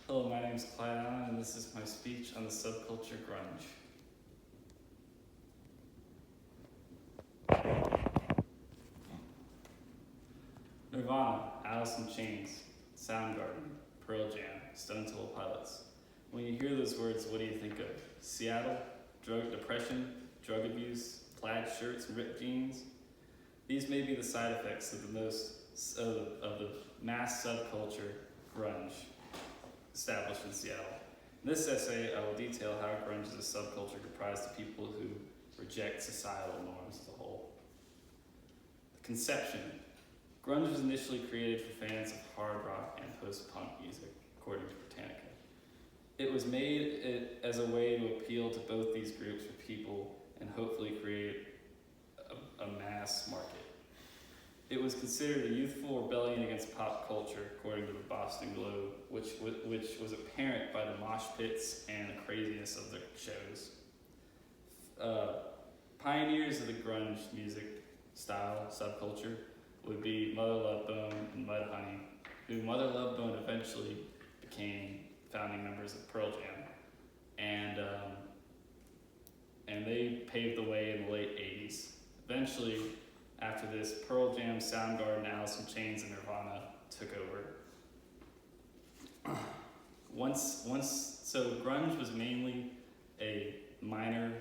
Hello, my name is Clyde Allen, and this is my speech on the subculture grunge. Nirvana, Alice in Chains, Soundgarden, Pearl Jam, Stone Temple Pilots. When you hear those words, what do you think of? Seattle, drug depression, drug abuse, plaid shirts, and ripped jeans? These may be the side effects of the mass subculture grunge established in Seattle. In this essay, I will detail how grunge is a subculture comprised of people who reject societal norms as a whole. The conception. Grunge was initially created for fans of hard rock and post-punk music, according to Britannica. It was made as a way to appeal to both these groups of people and hopefully create a mass market. It was considered a youthful rebellion against pop culture, according to the Boston Globe, which was apparent by the mosh pits and the craziness of the shows. Pioneers of the grunge music style subculture would be Mother Love Bone and Mudhoney, who Mother Love Bone eventually became founding members of Pearl Jam, and they paved the way in the late 80s. Eventually, after this, Pearl Jam, Soundgarden, Alice in Chains, and Nirvana took over. So grunge was mainly a minor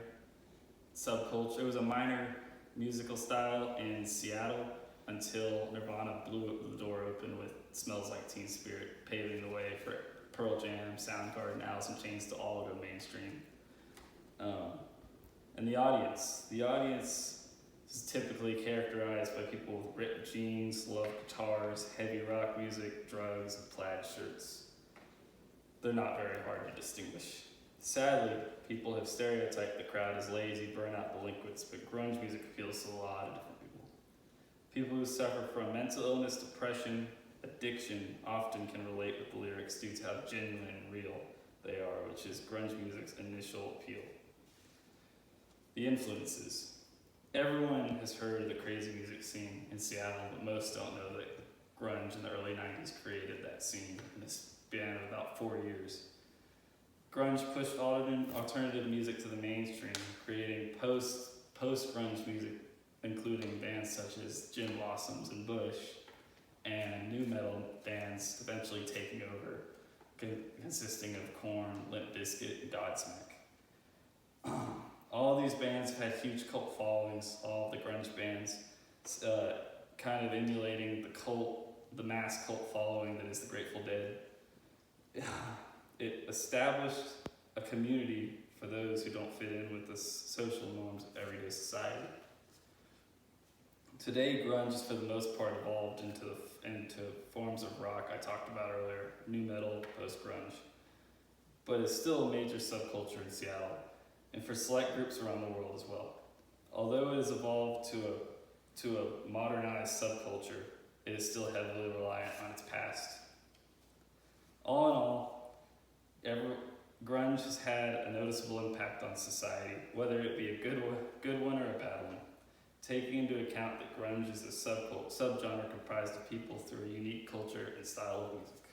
subculture. It was a minor musical style in Seattle until Nirvana blew the door open with Smells Like Teen Spirit, paving the way for Pearl Jam, Soundgarden, Alice in Chains to all go mainstream. And the audience is typically characterized by people with ripped jeans, love guitars, heavy rock music, drugs, and plaid shirts. They're not very hard to distinguish. Sadly, people have stereotyped the crowd as lazy, burnout delinquents, but grunge music appeals to a lot of different people. People who suffer from mental illness, depression, addiction often can relate with the lyrics due to how genuine and real they are, which is grunge music's initial appeal. The influences. Everyone has heard of the crazy music scene in Seattle, but most don't know that grunge in the early 90s created that scene in a span of about 4 years. Grunge pushed alternative music to the mainstream, creating post-grunge music, including bands such as Gin Blossoms and Bush, and nu metal bands eventually taking over, consisting of Korn, Limp Bizkit, and Godsmack. All these bands have had huge cult followings, all of the grunge bands, kind of emulating the mass cult following that is the Grateful Dead. It established a community for those who don't fit in with the social norms of everyday society. Today, grunge is for the most part evolved into forms of rock I talked about earlier, nu metal, post-grunge, but it's still a major subculture in Seattle, and for select groups around the world as well. Although it has evolved to a modernized subculture, it is still heavily reliant on its past. All in all, grunge has had a noticeable impact on society, whether it be a good one or a bad one. Taking into account that grunge is a subgenre comprised of people through a unique culture and style of music.